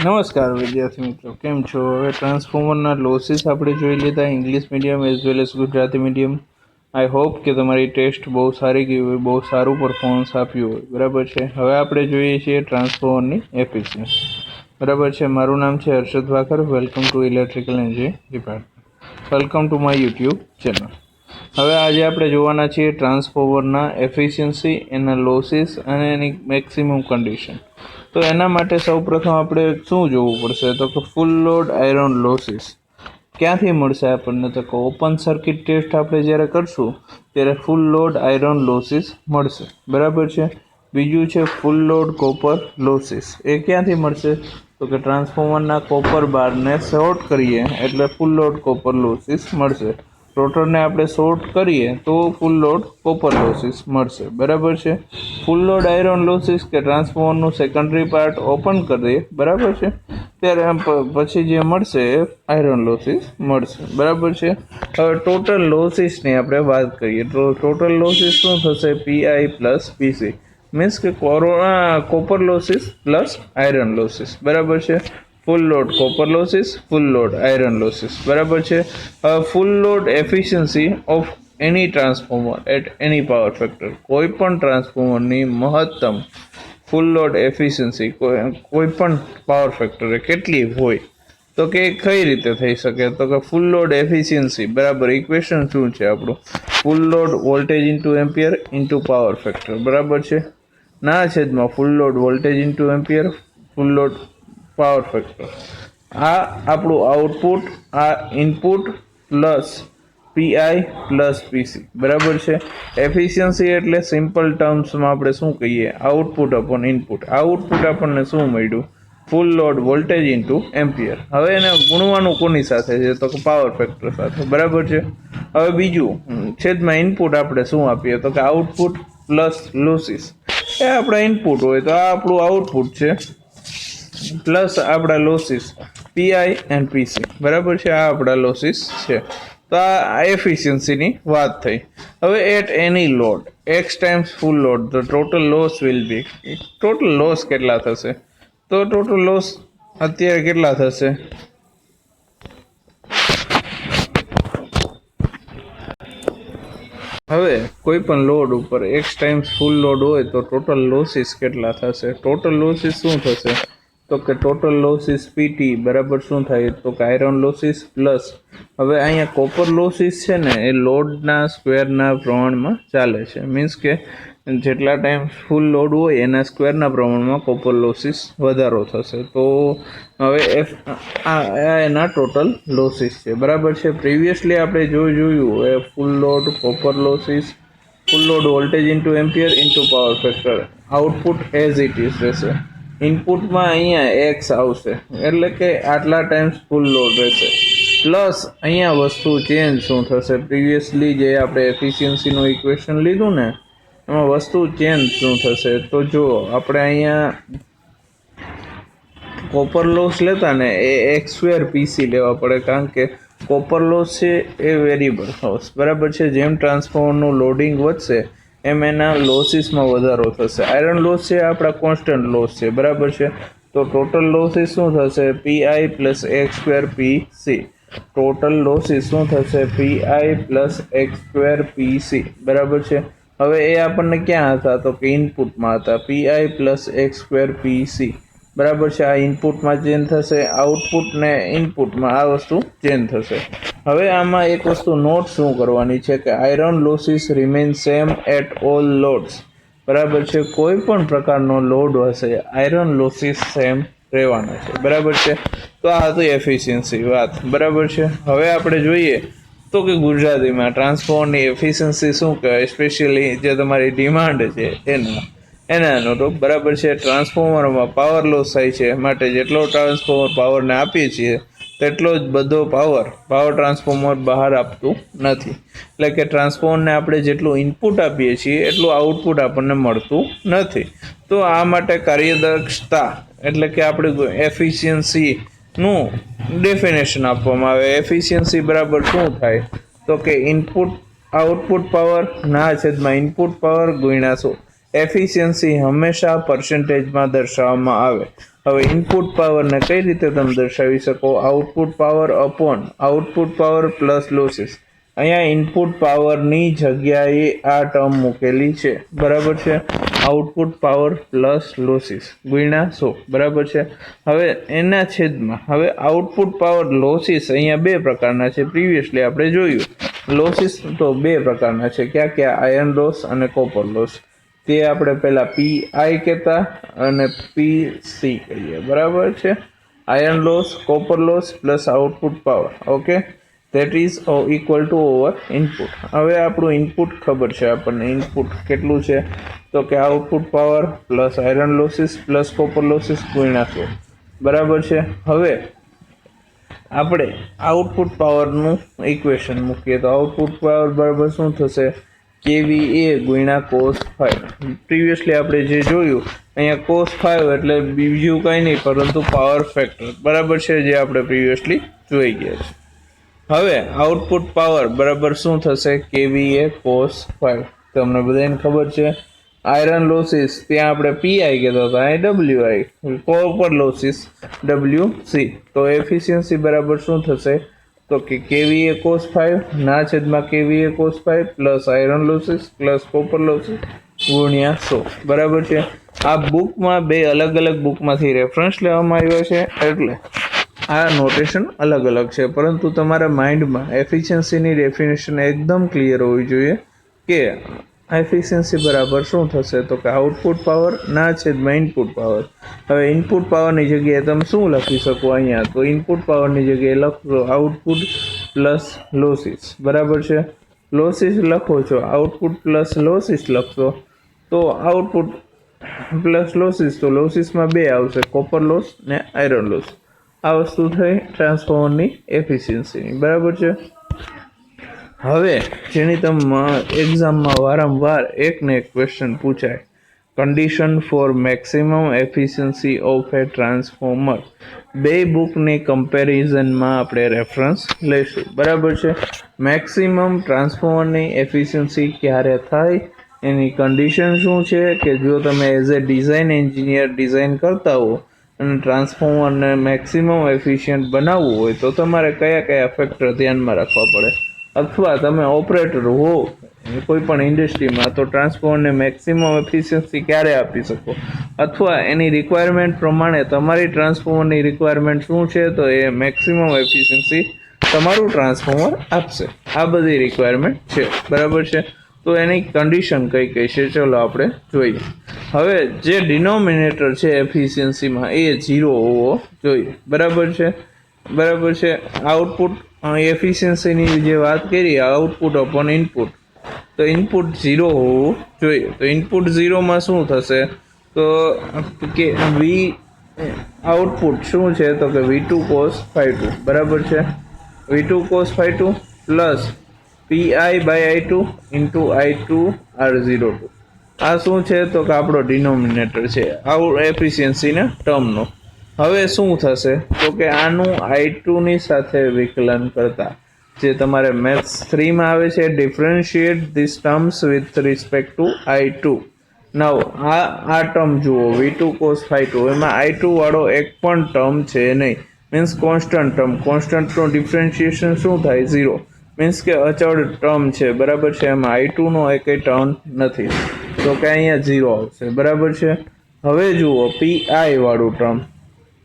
નમસ્કાર વિદ્યાર્થી મિત્રો, કેમ છો? હવે ટ્રાન્સફોર્મરના લોસીસ આપણે જોઈ લીધા, English medium as well as Gujarati medium. I hope કે તમારી ટેસ્ટ બહુ સારી ગઈ હોય, બહુ સારું પરફોર્મન્સ આપ્યું હોય, બરાબર છે. હવે આપણે જોઈએ છીએ ટ્રાન્સફોર્મરની એફિશિયન્સી, બરાબર છે. મારું નામ છે Harshad Vakar. Welcome to electrical engineering department. Welcome to my YouTube channel. હવે આજે આપણે જોવાના છીએ ટ્રાન્સફોર્મરના એફિશિયન્સી, એના લોસીસ અને એની મેક્સિમમ કન્ડિશન. તો એના માટે સૌપ્રથમ આપણે શું જોવું પડશે? તો કે ફૂલ લોડ આયરન લોસીસ ક્યાંથી મળશે આપણને? તો કે ઓપન સર્કિટ ટેસ્ટ આપણે જ્યારે કરશું ત્યારે ફૂલ લોડ આયરન લોસીસ મળશે, બરાબર છે. બીજું છે ફૂલ લોડ કોપર લોસીસ. એ ક્યાંથી મળશે? તો કે ટ્રાન્સફોર્મરના કોપર બારને શોર્ટ કરીએ એટલે ફૂલ લોડ કોપર લોસીસ મળશે. રોટરને આપણે શોર્ટ કરીએ તો ફૂલ લોડ કોપર લોસીસ મળશે, બરાબર છે. ફૂલ લોડ આયરન લોસીસ કે ટ્રાન્સફોર્મરનું સેકન્ડરી પાર્ટ ઓપન કરીએ, બરાબર છે, ત્યારે પછી જે મળશે એ આયરન લોસીસ મળશે, બરાબર છે. હવે ટોટલ લોસીસની આપણે વાત કરીએ તો ટોટલ લોસીસ શું થશે? પીઆઈ પ્લસ પીસી, મીન્સ કે copper losses plus iron losses, બરાબર છે. Full load copper losses, full load iron losses, બરાબર છે. Full load efficiency of any transformer at any power factor, કોઈ પણ ટ્રાન્સફોર્મરની મહત્તમ ફૂલ લોડ એફિશિયન્સી કોઈ પણ પાવર ફેક્ટરે કેટલી હોય? તો કે કઈ રીતે થઈ શકે? તો કે ફૂલ લોડ એફિશિયન્સી બરાબર ઇક્વેશન શું છે આપણું? Full load voltage into ampere into power factor, બરાબર છે. ના છેદમાં full load voltage into ampere, full load power factor. આ આપણું આઉટપુટ, આ input plus PI plus PC, બરાબર છે. એફિશિયન્સી એટલે સિમ્પલ ટર્મ્સમાં આપણે શું કહીએ? Output upon input. આઉટપુટ આપણને શું મળ્યું? ફૂલ લોડ વોલ્ટેજ ઇન્ટુ એમ્પિયર. હવે એને ગુણવાનું કોની સાથે છે? તો કે પાવર ફેક્ટર સાથે, બરાબર છે. હવે બીજું છેદમાં ઇનપુટ આપણે શું આપીએ? તો કે આઉટપુટ પ્લસ લોસીસ. એ આપણા ઇનપુટ હોય તો આ આપણું આઉટપુટ છે, પ્લસ આપણા લોસીસ પીઆઈ એન્ડ પીસી, બરાબર છે. આ આપણા લોસીસ છે. તો આ એફિશિયન્સીની વાત થઈ. હવે at any load x times full load the total loss will be. Total loss કેટલા થશે? તો ટોટલ લોસ અત્યારે કેટલા થશે? હવે કોઈ પણ લોડ ઉપર એક્સ ટાઈમ્સ ફૂલ લોડ હોય તો ટોટલ લોસીસ કેટલા થશે? ટોટલ લોસીસ શું થશે? તો કે ટોટલ લોસીસ પીટી બરાબર શું થાય? તો કે આયરન લોસીસ પ્લસ, હવે અહીંયા કોપર લોસીસ છે ને એ લોડના સ્ક્વેરના પ્રમાણમાં ચાલે છે, મીન્સ કે જેટલા ટાઈમ ફૂલ લોડ હોય એના સ્ક્વેરના પ્રમાણમાં કોપર લોસીસ વધારો થશે. તો હવે આ એના ટોટલ લોસીસ છે, બરાબર છે. પ્રિવિયસલી આપણે જોયું એ full load copper losses, full load voltage into ampere into power factor. Output as it is રહેશે. ઇનપુટમાં અહીંયા એક્સ આવશે એટલે કે આટલા ટાઈમ્સ ફૂલ લોડ રહેશે, પ્લસ અહીંયા વસ્તુ ચેન્જ શું થશે? પ્રિવિયસલી જે આપણે એફિશિયન્સીનું ઇક્વેશન લીધું ને એમાં વસ્તુ ચેન્જ શું થશે? તો જો આપણે અહીંયા કોપર લોસ લેતા ને એ એક્સ સ્ક્વેર પીસી લેવા પડે, કારણ કે કોપર લોસ છે એ વેરિયેબલ લોસ, બરાબર છે. જેમ ટ્રાન્સફોર્મરનું લોડિંગ વધશે એમ એના લોસીસમાં વધારો થશે. આયરન લોસ છે આપણા કોન્સ્ટન્ટ લોસ છે, બરાબર છે. તો ટોટલ લોસીસ શું થશે? પીઆઈ પ્લસ એક્સ સ્ક્વેર પીસી. ટોટલ લોસીસ શું થશે? પીઆઈ પ્લસ એક્સ સ્ક્વેર પીસી, બરાબર છે. હવે એ આપણને ક્યાં હતા? તો કે ઇનપુટમાં હતા, પીઆઈ પ્લસ એક્સ સ્ક્વેર પીસી, બરાબર છે. આ ઇનપુટમાં ચેન્જ થશે, આઉટપુટ ને ઇનપુટમાં આ વસ્તુ ચેન્જ થશે. હવે આમાં એક વસ્તુ નોટ શું કરવાની છે કે iron losses remain same at all loads, બરાબર છે. કોઈ પણ પ્રકારનો લોડ હશે આયરન લોસીસ સેમ રહેવાના છે, બરાબર છે. તો આ હતી એફિશિયન્સી વાત, બરાબર છે. હવે આપણે જોઈએ તો કે ગુજરાતીમાં ટ્રાન્સફોર્મરની એફિશિયન્સી શું કહેવાય? સ્પેશિયલી જે તમારી ડિમાન્ડ છે એના અનુરૂપ, બરાબર છે. ટ્રાન્સફોર્મરમાં પાવર લોસ થાય છે, માટે જેટલો ટ્રાન્સફોર્મર પાવરને આપીએ છીએ તેટલો જ બધો પાવર ટ્રાન્સફોર્મર બહાર આપતું નથી. એટલે કે ટ્રાન્સફોર્મરને આપણે જેટલું ઇનપુટ આપીએ છીએ એટલું આઉટપુટ આપણને મળતું નથી. તો આ માટે કાર્યદક્ષતા એટલે કે આપણે એફિશિયન્સીનું ડેફિનેશન આપવામાં આવે. એફિશિયન્સી બરાબર શું થાય? તો કે ઇનપુટ આઉટપુટ પાવર ના છેદમાં ઇનપુટ પાવર ગુણ્યા એફિશિયન્સી હંમેશા પર્સન્ટેજમાં દર્શાવવામાં આવે. હવે ઇનપુટ પાવરને કઈ રીતે તમે દર્શાવી શકો? Output power upon output power plus losses. અહીંયા ઇનપુટ પાવરની જગ્યાએ આ ટર્મ મૂકેલી છે, બરાબર છે. આઉટપુટ પાવર પ્લસ લોસીસ ગુણ્યા 100, બરાબર છે. હવે એના છેદમાં હવે આઉટપુટ પાવર લોસીસ અહીંયા બે પ્રકારના છે. પ્રીવિયસલી આપણે જોયું લોસીસ તો બે પ્રકારના છે. ક્યાં? આયર્ન લોસ અને કોપર લોસ. તે આપણે પહેલા પીઆઈ કહેતા અને પીસી કહીએ, બરાબર છે. Iron loss, copper loss plus output power. Okay, that is equal to over input. હવે આપણું ઇનપુટ ખબર છે આપણને. ઇનપુટ કેટલું છે? તો કે output power plus iron losses plus copper losses ગુણ્યા 100, બરાબર છે. હવે આપણે આઉટપુટ પાવરનું ઇક્વેશન મૂકીએ તો આઉટપુટ પાવર બરાબર શું થશે? KVA ગુણ્યા cos 5. પ્રીવિયસલી આપણે જે જોયું અહીંયા cos 5 એટલે બીજું કંઈ નહીં પરંતુ પાવર ફેક્ટર, બરાબર છે, જે આપણે પ્રીવિયસલી જોઈ ગયા છે. હવે આઉટપુટ પાવર બરાબર શું થશે? KVA cos 5. તમને બધાને ખબર છે. આયરન લોસીસ ત્યાં આપણે પીઆઈ કહેતા હતા, અહીં WI. Copper losses WC. તો એફિશિયન્સી બરાબર શું થશે? તો કે KVA cos 5 ના છેદમાં KVA cos 5 plus iron losses plus copper losses ગુણ્યા 100, બરાબર છે. આ બુકમાં બે અલગ અલગ બુકમાંથી રેફરન્સ લેવામાં આવ્યો છે એટલે આ નોટેશન અલગ અલગ છે, પરંતુ તમારા માઇન્ડમાં એફિશિયન્સીની ડેફિનેશન એકદમ ક્લિયર હોવી જોઈએ કે એફિશિયન્સી બરાબર શું થશે? તો કે આઉટપુટ પાવર ના છેદમાં ઇનપુટ પાવર. હવે ઇનપુટ પાવરની જગ્યાએ તમે શું લખી શકો અહીંયા? તો ઇનપુટ પાવરની જગ્યાએ લખશો આઉટપુટ પ્લસ લોસીસ, બરાબર છે. લોસીસ લખો છો, આઉટપુટ પ્લસ લોસીસ લખશો તો આઉટપુટ પ્લસ લોસીસ, તો લોસીસમાં બે આવશે, કોપર લોસ ને આયરન લોસ. આ વસ્તુ થઈ ટ્રાન્સફોર્મરની એફિશિયન્સીની, બરાબર છે. હવે જેની તમે એક્ઝામમાં વારંવાર એક ને એક ક્વેશ્ચન પૂછાય, condition for maximum efficiency of a transformer. બે બુકની કમ્પેરિઝનમાં આપણે રેફરન્સ લઈશું, બરાબર છે. મેક્સિમમ ટ્રાન્સફોર્મરની એફિશિયન્સી ક્યારે થાય, એની કન્ડિશન શું છે કે જો તમે as a design engineer design કરતા હો અને ટ્રાન્સફોર્મરને મેક્સિમમ એફિશિયન્ટ બનાવવું હોય તો તમારે કયા કયા ફેક્ટર ધ્યાનમાં રાખવા પડે, અથવા તમે ઓપરેટર હો કોઈ પણ ઇન્ડસ્ટ્રીમાં તો ટ્રાન્સફોર્મરને મેક્સિમમ એફિશિયન્સી ક્યારે આપી શકો, અથવા એની રિક્વાયરમેન્ટ પ્રમાણે તમારી ટ્રાન્સફોર્મરની રિક્વાયરમેન્ટ શું છે તો એ મેક્સિમમ એફિશિયન્સી તમારું ટ્રાન્સફોર્મર આપશે. આ બધી રિક્વાયરમેન્ટ છે, બરાબર છે. તો એની કન્ડિશન કઈ કઈ છે ચલો આપણે જોઈએ. હવે જે ડિનોમિનેટર છે એફિશિયન્સીમાં એ 0 હોવો જોઈએ, બરાબર છે, બરાબર છે. આઉટપુટ એફિશિયન્સીની જે વાત કરી આઉટપુટ અપોન ઇનપુટ, તો ઇનપુટ 0 હોવું જોઈએ. તો ઇનપુટ 0માં શું થશે તો કે આઉટપુટ શું છે તો કે V2 cos 5 બરાબર છે. V2 cos 5 plus PI/I2 into I2 R02. આ શું છે તો કે આપણો ડિનોમિનેટર છે એફિશિયન્સીના ટર્મનો. હવે શું થશે તો કે આનું I2 ની સાથે વિકલન કરતા જે તમારે મેથ્સ 3માં આવે છે, differentiate this terms with respect to I2. નાવ આ ટર્મ જુઓ V2 cos 5, એમાં I2 વાળો એક પણ ટર્મ છે નહીં, મીન્સ કોન્સ્ટન્ટ ટર્મ. કોન્સ્ટન્ટનું ડિફરન્શિએશન શું થાય? 0, મીન્સ કે અચળ ટર્મ છે, બરાબર છે. એમાં I2નો એકેય ટર્મ નથી, તો કે અહીંયા 0 આવશે, બરાબર છે. હવે જુઓ PI વાળું ટર્મ,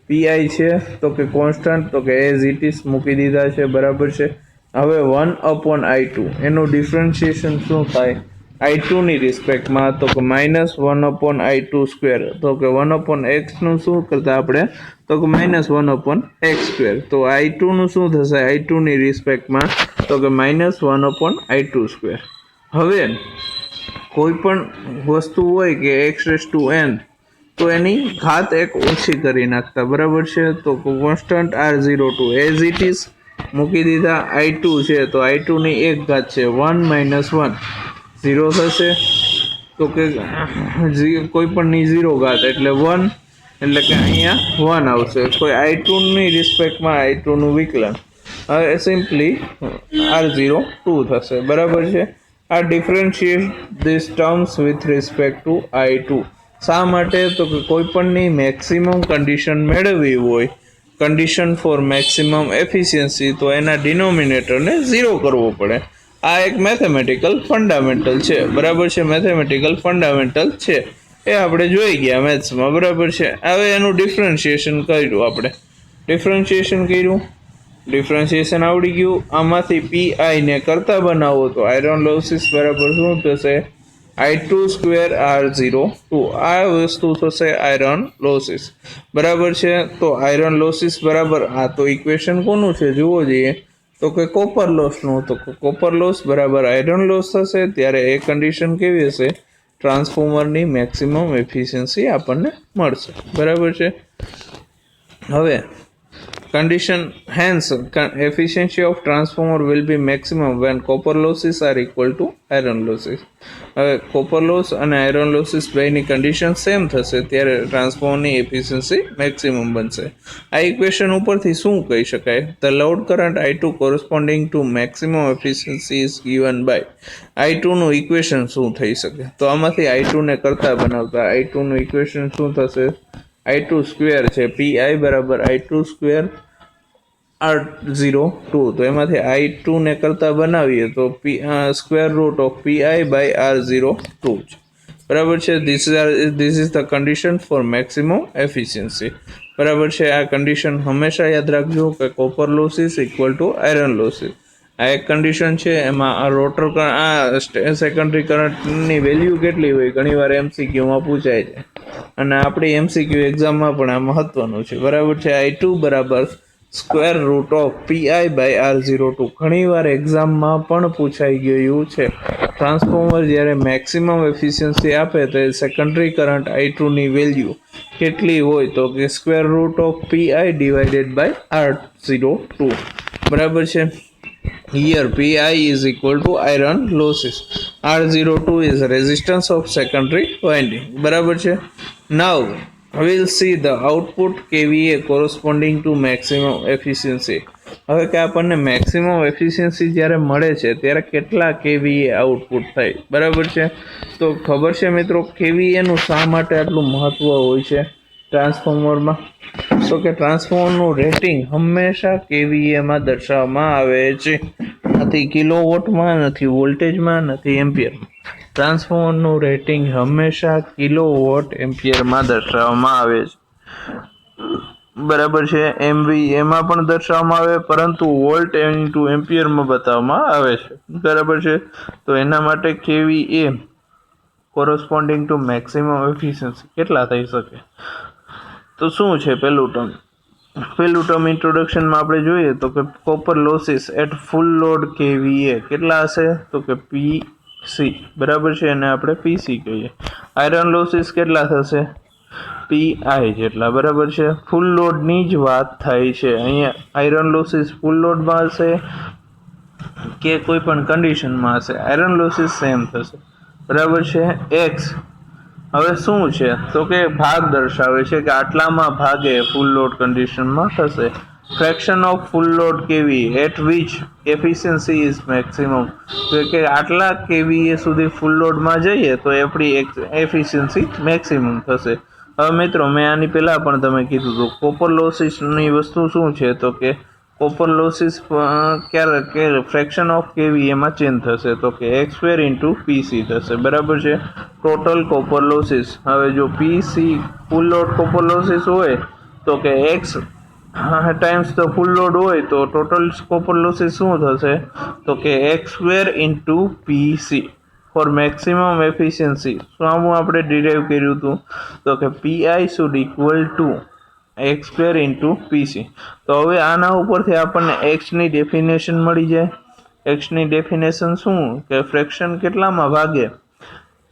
PI છે તો કે કોન્સ્ટન્ટ, તો કે એઝ ઇટ ઇઝ મૂકી દીધા છે, બરાબર છે. હવે 1/I2 એનું ડિફરન્શિએશન શું થાય I2ની રિસ્પેક્ટમાં, તો કે -1/I2², તો કે 1/x નું શું કરતા આપણે તો કે -1/x². તો I2નું શું થશે I2ની રિસ્પેક્ટમાં તો કે -1/I2². હવે કોઈ પણ વસ્તુ હોય કે x⁴n તો એની ઘાત એક ઓછી કરી નાખતા, બરાબર છે. તો constant R02 as it is મૂકી દીધા. I2 છે તો I2ની એક ઘાત છે 1 - 1 0 થશે, તો કે કોઈ પણની 0 ઘાત એટલે 1, એટલે કે અહીંયા 1 આવશે. કોઈ I2ની રિસ્પેક્ટમાં I2નું વિકલન હવે સિમ્પલી R02 થશે, બરાબર છે. આ differentiate this terms with respect to I2. શા માટે? તો કે કોઈ પણની મેક્સિમમ કન્ડિશન મેળવવી હોય, કન્ડિશન ફોર મેક્સિમમ એફિશિયન્સી, તો એના ડિનોમિનેટરને 0 કરવો પડે. આ એક મેથેમેટિકલ ફંડામેન્ટલ છે, બરાબર છે. મેથેમેટિકલ ફંડામેન્ટલ છે એ આપણે જોઈ ગયા મેથ્સમાં, બરાબર છે. હવે એનું ડિફરન્શિએશન કર્યું આપણે, ડિફરન્શિએશન આવડી ગયું. આમાંથી પીઆઈ ને કરતા બનાવો તો આયરન લોસીસ બરાબર શું થશે? I2² R02. આ વસ્તુ થશે આયરન લોસીસ, બરાબર છે. તો આયરન લોસીસ બરાબર, આ તો ઇક્વેશન કોનું છે જુઓ જોઈએ, તો કે કોપર લોસનું. તો કોપર લોસ બરાબર આયરન લોસ થશે. ત્યારે એ કન્ડિશન કેવી હશે? ટ્રાન્સફોર્મરની મેક્સિમમ એફિશિયન્સી આપણને મળશે, બરાબર છે. હવે condition, hence efficiency of transformer will be maximum when copper losses are equal to iron losses. હવે કોપર લોસ અને આયરન લોસીસ બેની કન્ડિશન સેમ થશે ત્યારે ટ્રાન્સફોર્મરની એફિશિયન્સી મેક્સિમમ બનશે. આ ઇક્વેશન ઉપરથી શું કહી શકાય? The load current I2 corresponding to maximum efficiency is given by I2 નું ઇક્વેશન શું થઈ શકે? તો આમાંથી I2 ને કરતા બનાવતા I2 નું ઇક્વેશન શું થશે? I2² છે, PI બરાબર I2² R02. તો એમાંથી I2 ને કરતા બનાવીએ તો square root of PI by R02 છે, બરાબર છે. This is the condition for maximum efficiency, બરાબર છે. આ કન્ડિશન હંમેશા યાદ રાખજો કે copper losses equal to iron losses. આ એક કન્ડિશન છે. એમાં આ રોટર સેકન્ડરી કરંટની વેલ્યુ કેટલી હોય ઘણીવાર MCQમાં પૂછાય છે, અને આપણી MCQ એક્ઝામમાં પણ આ મહત્વનું છે, બરાબર છે. I2 બરાબર square root of PI by R02. ઘણીવાર એક્ઝામમાં પણ પૂછાઈ ગયું છે. ટ્રાન્સફોર્મર જ્યારે મેક્સિમમ એફિશિયન્સી આપે તો સેકન્ડરી કરંટ I2 ની વેલ્યુ કેટલી હોય? તો કે square root of PI divided by R02, બરાબર છે. Here PI is equal to iron losses. R02 is resistance of secondary winding, બરાબર છે. Now we'll see the output kVA corresponding to maximum efficiency. હવે કે આપણને મેક્સિમમ એફિશિયન્સી જ્યારે મળે છે ત્યારે કેટલા kVA આઉટપુટ થાય, બરાબર છે. તો ખબર છે મિત્રો kVA નું શા માટે આટલું મહત્વ હોય છે ટ્રાન્સફોર્મરમાં? તો કે ટ્રાન્સફોર્મરનું રેટિંગ હંમેશા kVA માં દર્શાવવામાં આવે છે, નથી કિલોવોટમાં, નથી વોલ્ટેજમાં, નથી એમ્પિયરમાં. ટ્રાન્સફોર્મરનું રેટિંગ હંમેશા કિલોવોટ એમ્પિયરમાં દર્શાવવામાં આવે છે, બરાબર છે. MV એમાં પણ દર્શાવવામાં આવે, પરંતુ વોલ્ટ ઇન્ટુ એમ્પિયરમાં બતાવવામાં આવે છે, બરાબર છે. તો એના માટે kVA corresponding to maximum efficiency કેટલા થઈ શકે? તો શું છે પહેલું ટર્મ ઇન્ટ્રોડક્શનમાં આપણે જોઈએ તો કે copper losses at full load kVA કેટલા હશે? તો કે PC, બરાબર છે. એને આપણે PC કહીએ. આયરન લોસીસ કેટલા થશે? PI જેટલા, બરાબર છે. ફૂલ લોડની જ વાત થાય છે અહીંયા. આયરન લોસીસ ફૂલ લોડમાં હશે કે કોઈ પણ કન્ડિશનમાં હશે, આયરન લોસીસ સેમ થશે, બરાબર છે. X હવે શું છે? તો કે ભાગ દર્શાવે છે કે આટલામાં ભાગે ફૂલ લોડ કન્ડિશનમાં થશે. Fraction of full load kVA at which efficiency is maximum. તો કે આટલા kVA સુધી ફૂલ લોડમાં જઈએ તો આપણી એફિશિયન્સી મેક્સિમમ થશે. હવે મિત્રો મેં આની પહેલાં પણ તમે કીધું હતું કોપર લોસીસની વસ્તુ શું છે? તો કે કોપર લોસીસ ક્યારે ફ્રેક્શન ઓફ kVA માં ચેન્જ થશે? તો કે X² ઇન્ટુ PC થશે, બરાબર છે. ટોટલ કોપર લોસીસ, હવે જો PC ફૂલ લોડ કોપર લોસીસ હોય તો કે X times the full load હોય તો ટોટલ કોપર લોસીસ શું થશે? તો કે X² into PC for maximum efficiency. શું આપણે ડિરાઈવ કર્યું હતું? તો કે PI should equal to X² into PC. તો હવે આના ઉપરથી આપણને X ની ડેફિનેશન મળી જાય. X ની ડેફિનેશન શું? કે ફ્રેક્શન કેટલામાં ભાગે?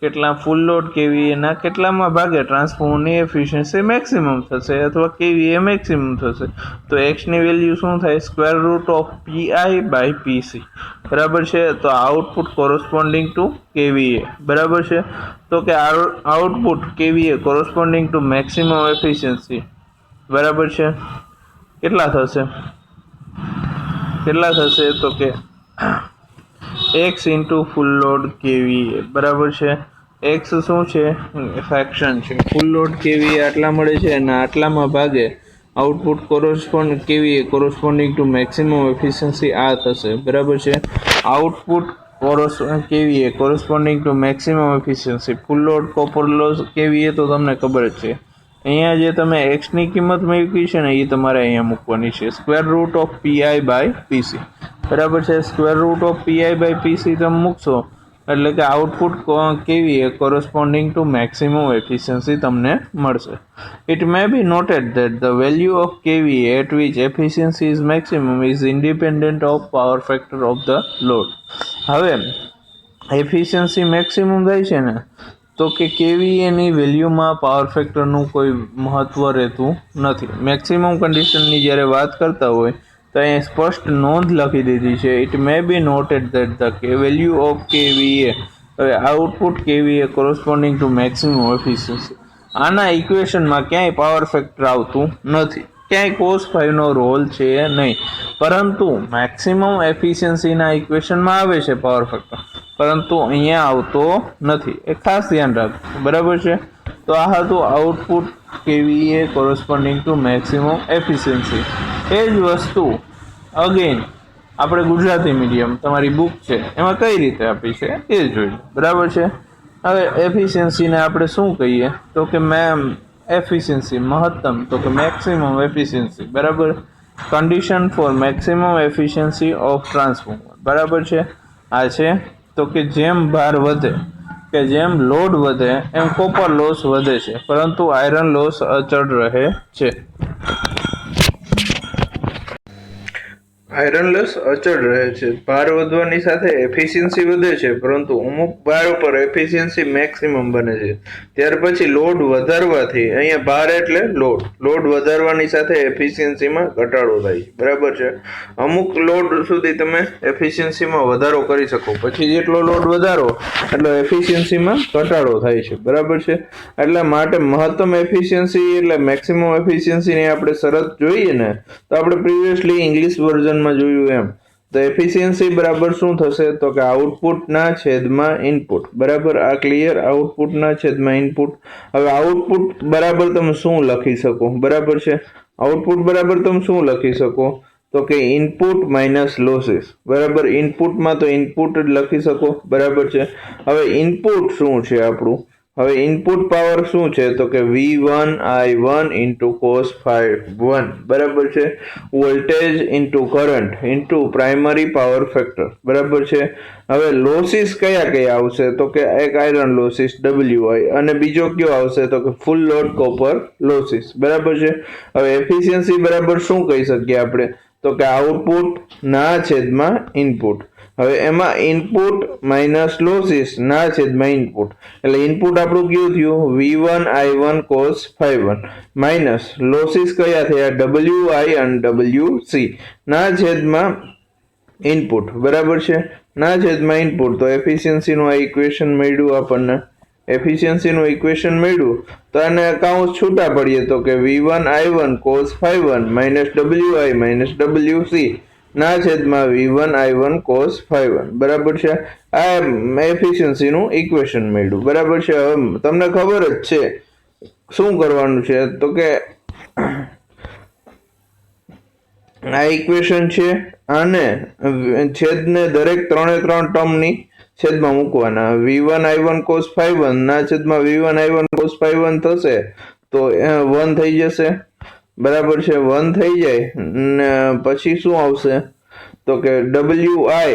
કેટલા ફૂલ લોડ kVA ના કેટલામાં ભાગે ટ્રાન્સફોર્મરની એફિશિયન્સી મેક્સિમમ થશે અથવા kVA મેક્સિમમ થશે. તો X ની વેલ્યુ શું થાય? Square root of PI by PC, બરાબર છે. તો આઉટપુટ કોરસ્પોન્ડિંગ ટુ kVA, બરાબર છે. તો કે output kVA corresponding to maximum efficiency, બરાબર છે. કેટલા થશે? તો કે x into full load kVA બરાબર છે. x શું છે? ફ્રેક્શન છે. ફૂલ લોડ કેવીએ આટલા મળે છે અને આટલામાં ભાગે output corresponding to maximum efficiency આ થશે બરાબર છે. Output KVA corresponding to maximum efficiency full load copper loss KVA તો તમને ખબર જ છે. અહીંયા જે તમે x ની કિંમત મૂકી છે ને એ તમારે અહીંયા મૂકવાની છે. Square root of PI by PC બરાબર છે. Square root of PI by PC તમે મૂકશો એટલે કે output KVA corresponding to maximum efficiency તમને મળશે. It may be noted that the value of KVA at which efficiency is maximum is independent of power factor of the load. હવે efficiency maximum થાય છે ને તો કે કેવીએની વેલ્યુમાં પાવર ફેક્ટરનું કોઈ મહત્વ રહેતું નથી. મેક્સિમમ કન્ડિશનની જ્યારે વાત કરતા હોય તો અહીંયા સ્પષ્ટ નોંધ લખી દીધી છે. It may be noted that the value of KVA હવે output KVA corresponding to maximum efficiency આના ઇક્વેશનમાં ક્યાંય પાવર ફેક્ટર આવતું નથી, ક્યાંય cos 5 નો રોલ છે નહીં, પરંતુ મેક્સિમમ એફિશિયન્સીના ઇક્વેશનમાં આવે છે પાવર ફેક્ટર, પરંતુ અહીંયા આવતો નથી. એ ખાસ ધ્યાન રાખજો બરાબર છે. તો આ હતું output KVA corresponding to maximum efficiency. એ જ વસ્તુ અગેન આપણે ગુજરાતી મીડિયમ તમારી બુક છે એમાં કઈ રીતે આપી છે એ જોઈ બરાબર છે. હવે એફિશિયન્સીને આપણે શું કહીએ તો કે એફિશિયન્સી મહત્તમ તો કે મેક્સિમમ એફિશિયન્સી બરાબર. Condition for maximum efficiency of transformer બરાબર છે. આ છે તો કે જેમ ભાર વધે કે જેમ લોડ વધે એમ કોપર લોસ વધે છે, પરંતુ આયરન લોસ અચળ રહે છે. આયરન લોસ અચળ રહે છે. ભાર વધવાની સાથે એફિશિયન્સી વધે છે, પરંતુ અમુક ભાર પર એફિશિયન્સી મેક્સિમમ બને છે. ત્યાર પછી લોડ વધારવાથી અહીંયા ભાર એટલે લોડ વધારવાની સાથે એફિશિયન્સીમાં ઘટાડો થાય છે બરાબર છે. અમુક લોડ સુધી તમે એફિશિયન્સીમાં વધારો કરી શકો, પછી જેટલો લોડ વધારો એટલો એફિશિયન્સીમાં ઘટાડો થાય છે બરાબર છે. એટલા માટે મહત્તમ એફિશિયન્સી એટલે મેક્સિમમ એફિશિયન્સીની આપણે શરત જોઈએ ને તો આપણે પ્રીવિયસલી ઇંગ્લિશ વર્ઝન જોયું એમ તો એફિશિયન્સી બરાબર શું થશે તો કે આઉટપુટના છેદમાં ઇનપુટ બરાબર. આ ક્લિયર? આઉટપુટના છેદમાં ઇનપુટ. હવે આઉટપુટ બરાબર તમે શું લખી શકો બરાબર છે. આઉટપુટ બરાબર તમે શું લખી શકો તો કે ઇનપુટ માઇનસ લોસીસ બરાબર. ઇનપુટમાં તો ઇનપુટ જ લખી શકો બરાબર છે. હવે ઇનપુટ શું છે આપણું? હવે ઇનપુટ પાવર શું છે તો કે V1I1 ઇન્ટુ cos 1 બરાબર છે. Voltage into current into primary power factor બરાબર છે. હવે લોસીસ કયા કયા આવશે તો કે એક આયરન લોસીસ WI અને બીજો કયો આવશે તો કે ફૂલ લોડ કોપર લોસીસ બરાબર છે. હવે એફિશિયન્સી બરાબર શું કહી શકીએ આપણે તો કે આઉટપુટ ના છેદમાં ઇનપુટ. હવે એમાં ઇનપુટ માઇનસ લોસીસ ના છેદમાં ઇનપુટ એટલે ઇનપુટ આપણું કયું થયું V1I1 cos 1 માઇનસ લોસીસ કયા થયા WI અને WC ના છેદમાં ઇનપુટ બરાબર છે. ના છેદમાં ઇનપુટ તો એફિશિયન્સીનું આ ઇક્વેશન મળ્યું આપણને. એફિશિયન્સીનું ઇક્વેશન મળ્યું તો આને કાઉન્સ છૂટા પડીએ તો કે V1I1 cos 1 minus WI minus WC ના છેદમાં V1I1 cos 1 બરાબર છે. આ એફિશિયન્સીનું ઇક્વેશન મળ્યું બરાબર છે. હવે તમને ખબર જ છે શું કરવાનું છે તો કે આ ઇક્વેશન છે અને છેદને દરેક ત્રણે ત્રણ ટર્મની છેદમાં મૂકવાના. V1I1 cos 1 ના છેદમાં V1I1 cos 1 થશે તો 1 થઈ જશે બરાબર છે. 1 થઈ જાય ને પછી શું આવશે તો કે WI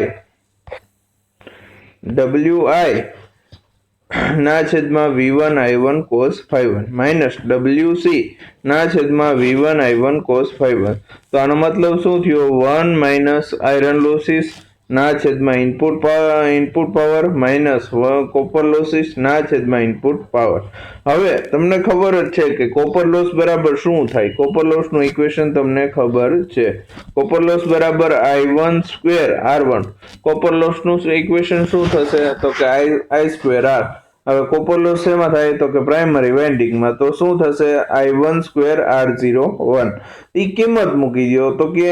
ના છેદમાં V1I1 cos 1 માઇનસ WC ના છેદમાં V1I1 cos 1. તો આનો મતલબ શું થયો 1 માઇનસ આયરન લોસીસ ના છેદમાં input power minus copper losses ના છેદમાં ઇનપુટ પાવર. હવે તમને ખબર જ છે કે કોપર લોસ બરાબર શું થાય. કોપર લોસ નું ઇક્વેશન તમને ખબર છે. કોપર લોસ બરાબર I1 square R1. Copper loss નું ઇક્વેશન શું થશે તો કે I સ્ક્વેર R. હવે કોપર લોસ શેમાં થાય તો કે પ્રાઇમરી વાઇન્ડિંગમાં, તો શું થશે I1 સ્ક્વેર R01 એ કિંમત મૂકી દો તો કે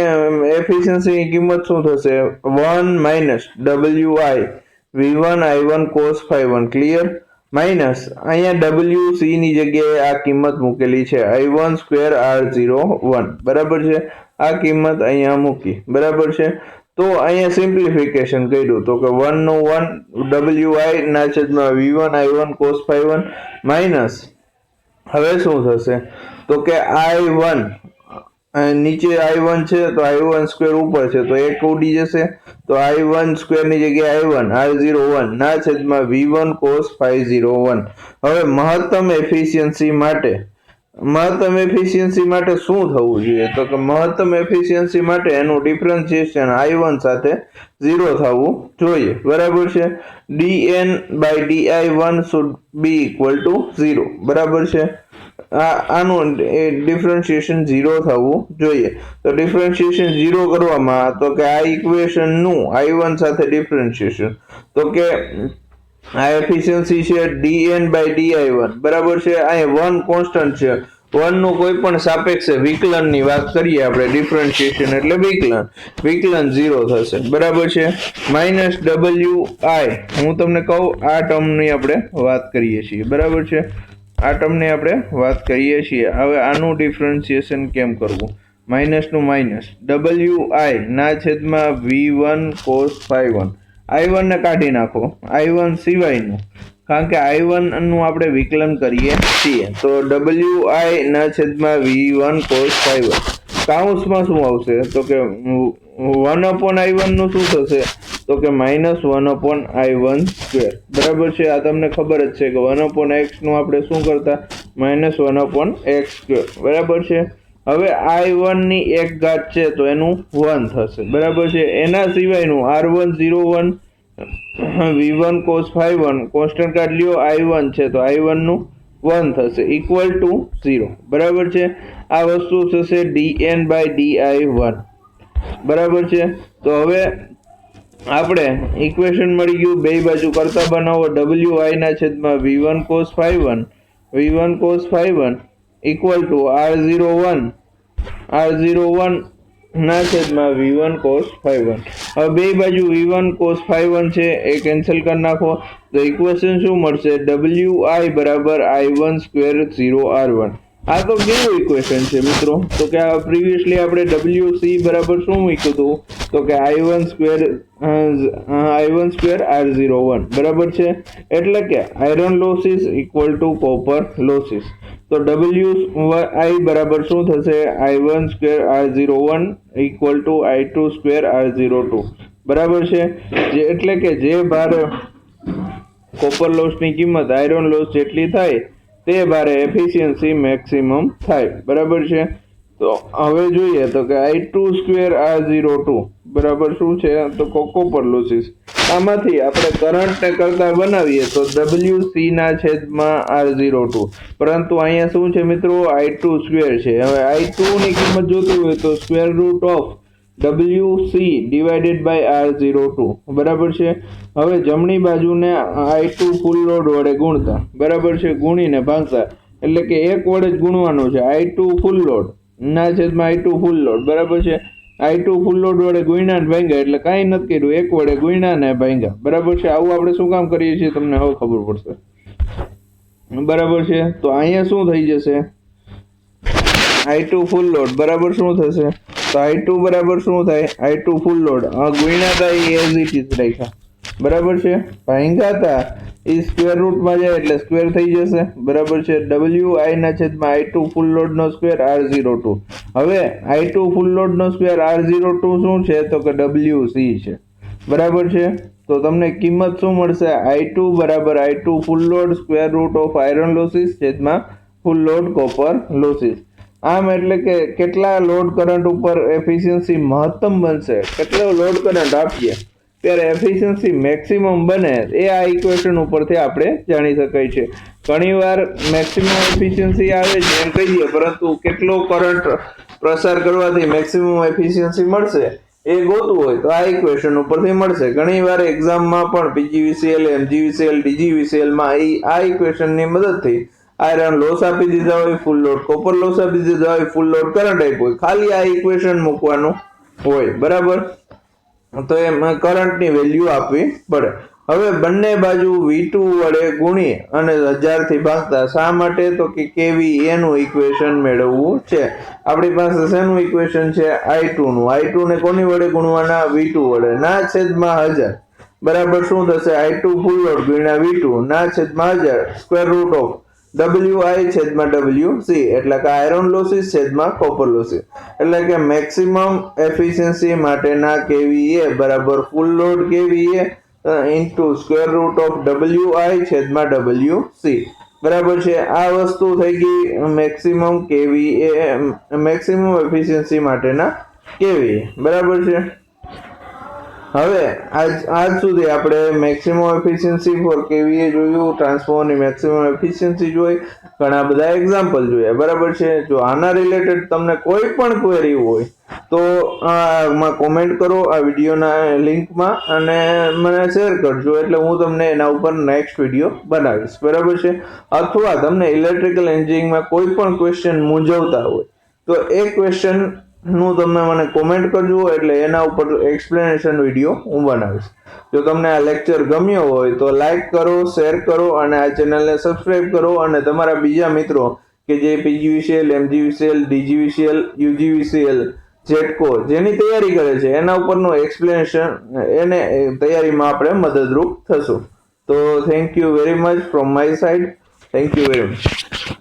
એફિશિયન્સીની કિંમત શું થશે 1 minus WI V1 I1 cos phi1 clear, minus અહીંયા WC ની જગ્યાએ આ કિંમત મૂકેલી છે I1 સ્ક્વેર R01 બરાબર છે, આ કિંમત અહીંયા મૂકી બરાબર છે। તો અહીંયા સિમ્પ્લિફિકેશન કર્યું તો કે 1 નું 1 WI ના છેદમાં V1 I1 cos phi1 minus હવે શું થશે તો કે I1 નીચે I1 છે તો I1 સ્ક્વેર ઉપર છે તો એક ઉડી જશે તો I1 સ્ક્વેર ની જગ્યાએ I1 R01 ના છેદમાં V1 cos phi01। હવે મહત્તમ એફિશિયન્સી માટે શું થવું જોઈએ તો કે મહત્તમ એફિશિયન્સી માટે એનું ડિફરન્શિએશન I1 સાથે 0 થવું જોઈએ બરાબર છે। dn/di1 should be equal to 0 બરાબર છે, આનું ડિફરન્શિએશન 0 થવું જોઈએ। તો ડિફરન્શિએશન 0 કરવામાં તો કે આ ઇક્વેશન નું I1 સાથે ડિફરન્શિએશન તો કે આ એફિશિયન્સી છે dn/di1 બરાબર છે, અહીંયા 1 કોન્સ્ટન્ટ છે, 1 નું કોઈ પણ સાપેક્ષે વિકલન ની વાત કરીએ આપણે ડિફરન્શિએશન એટલે વિકલન 0 થશે બરાબર છે, માઇનસ WI હું તમને કહું આ ટર્મ ની આપણે વાત કરીએ છીએ બરાબર છે, આ ટર્મ ની આપણે વાત કરીએ છીએ। હવે આનું ડિફરન્શિએશન કેમ કરવું, માઇનસ નું માઇનસ WI ના છેદમાં V1 cos phi1 I1 ને કાઢી નાખો, I1 સિવાયનું કારણ કે I1 નું આપણે વિકલન કરીએ છીએ તો WI ના છેદમાં V1 cos phi1 કાઉન્સમાં શું આવશે તો કે 1/I1 નું શું થશે તો કે -1/I1 સ્ક્વેર બરાબર છે, આ તમને ખબર જ છે કે 1/x નું આપણે શું કરતા -1/x સ્ક્વેર બરાબર છે। હવે I1 ની એક ઘાત છે તો એનું 1 થશે બરાબર છે, એના સિવાયનું R101 V1 cos phi1 constant કાઢ લ્યો I1 છે તો I1 નું 1 થશે ઇક્વલ ટુ 0 બરાબર છે, આ વસ્તુ થશે dn/di1 બરાબર છે। તો હવે આપણે ઇક્વેશન મળી ગયું, બે બાજુ કરતા બનાવો WI ના છેદમાં V1 cos phi1 equal to R01 ના છેદમાં V1 cos phi1। હવે બે બાજુ V1 cos phi1 છે એ કેન્સલ કરી નાખો તો ઇક્વેશન શું મળશે WI બરાબર I1 સ્ક્વેર 0R1। આ તો કેવું ઇક્વેશન છે મિત્રો તો કે આ પ્રીવિયસલી આપણે WC બરાબર શું મૂક્યું હતું તો કે I1 સ્ક્વેર R01 બરાબર છે, એટલે કે iron losses equal two copper losses, તો WI બરાબર શું થશે I1 square R01 equal to I2 square R02 બરાબર છે, જે એટલે કે જે ભારે કોપર લોસ ની કિંમત આયરન લોસ જેટલી થાય તે ભારે એફિશિયન્સી મેક્સિમમ થાય બરાબર છે। તો હવે જોઈએ તો કે I2 સ્ક્વેર R02 બરાબર શું છે તો કોપર લોસીસ, આમાંથી આપણે કરંટ ને કરતા બનાવીએ તો WC ના છેદમાં R02, પરંતુ અહીંયા શું છે મિત્રો I2 સ્ક્વેર છે, હવે I2 ની કિંમત જોતી હોય તો square root of WC divided by R02 બરાબર છે। હવે જમણી બાજુને I2 ફૂલ લોડ વડે ગુણતા બરાબર છે, ગુણીને ભાગતા એટલે કે એક વડે જ ગુણવાનું છે, I2 ફૂલ લોડ ના છેદમાં I2 ફૂલ લોડ બરાબર છે, I2 ફૂલ લોડ વડે ગુણ્યા ને ભાગ્યા એટલે કાંઈ નથી કર્યું, એક વડે ગુણ્યા ને ભાગ્યા બરાબર છે। આવું આપણે શું કામ કરીએ છીએ તમને હવે ખબર પડશે બરાબર છે। તો અહીંયા શું થઈ જશે I2 ફૂલ લોડ બરાબર શું થશે તો I2 બરાબર શું થાય I2 ફૂલ લોડ ગુણ્યા હતા એ એઝ ઇટ ઇઝ રાખ્યા બરાબર છે, ભાગ્યા હતા એ સ્ક્વેર રૂટમાં જાય એટલે સ્ક્વેર થઈ જશે બરાબર છે, WI ના છેદમાં I2 ફૂલ લોડ નો સ્ક્વેર R02। હવે I2 ફૂલ લોડ નો સ્ક્વેર R02 શું છે તો કે WC છે બરાબર છે, તો તમને કિંમત શું મળશે I2 બરાબર I2 full load square root of iron losses છેદમાં ફૂલ લોડ કોપર લોસીસ। આમ એટલે કે કેટલા લોડ કરંટ ઉપર એફિશિયન્સી મહત્તમ બનશે, કેટલો લોડ કરંટ આપીએ ત્યારે એફિશિયન્સી મેક્સિમમ બને એ આ ઇક્વેશન ઉપરથી આપણે જાણી શકાય છે। ઘણીવાર મેક્સિમમ એફિશિયન્સી આવે છે એમ કહી દઈએ, પરંતુ કેટલો કરંટ પ્રસાર કરવાથી મેક્સિમમ એફિશિયન્સી મળશે એ ગોતવું હોય તો આ ઇક્વેશન ઉપરથી મળશે. ઘણી વાર એક્ઝામમાં પણ પીજીવીસીએલ, એમજીવીસીએલ, ડીજીવીસીએલ માં આ ઇક્વેશનની મદદથી આયરન લોસ આપી દીધા હોય ફૂલ લોડ, કોપર લોસ આપી દીધા હોય ફૂલ લોડ, કરંટ આપ્યો હોય, ખાલી આ ઇક્વેશન મૂકવાનું હોય, બરાબર. તો એમાં કરંટની વેલ્યુ આપવી પડે. હવે બંને બાજુ V2 વડે ગુણી અને 1000 થી ભાગતા. શા માટે? તો કે kVA નું ઇક્વેશન મેળવવું છે. આપણી પાસે શેનું ઇક્વેશન છે? I2 નું. I2 ને કોની વડે ગુણવાના? V2 વડે, ના છેદમાં 1000, બરાબર. શું થશે? I2 ફૂલ લોડ ગુણ્યા V2 ના છેદમાં 1000 સ્ક્વેર રૂટ ઓફ WI છેદમાં WC, એટલે કે આયરન લોસીસ છેદમાં કોપર લોસીસ. એટલે કે મેક્સિમમ એફિશિયન્સી માટેના kVA બરાબર full load kVA into square root of WI છેદમાં WC, બરાબર છે. આ વસ્તુ થઈ ગઈ મેક્સિમમ kVA, મેક્સિમમ એફિશિયન્સી માટેના kVA, બરાબર છે. હવે આજ સુધી આપણે મેક્સિમમ એફિશિયન્સી ફોર kVA જોયું, ટ્રાન્સફોર્મરની મેક્સિમમ એફિશિયન્સી જોઈ, ઘણા બધા એક્ઝામ્પલ જોયા, બરાબર છે. જો આના રિલેટેડ તમને કોઈ પણ ક્વેરી હોય તો આમાં કોમેન્ટ કરો આ વિડીયોના લિંકમાં અને મને શેર કરજો, એટલે હું તમને એના ઉપર નેક્સ્ટ વિડીયો બનાવીશ, બરાબર છે. અથવા તમને ઇલેક્ટ્રિકલ એન્જિનિયરિંગમાં કોઈ પણ ક્વેશ્ચન મૂંઝવતા હોય તો એ ક્વેશ્ચન નું તમે મને કોમેન્ટ કરજો, એટલે એના ઉપર એક્સપ્લેનેશન વિડીયો હું બનાવીશ. જો તમને આ લેક્ચર ગમ્યો હોય તો લાઈક કરો, શેર કરો અને આ ચેનલને સબસ્ક્રાઇબ કરો, અને તમારા બીજા મિત્રો કે જે PGVCL, MGVCL, DGVCL, UGVCL, GETCO જેની તૈયારી કરે છે એના ઉપરનું એક્સપ્લેનેશન, એને તૈયારીમાં આપણે મદદરૂપ થશું. તો thank you very much from my side. Thank you very much.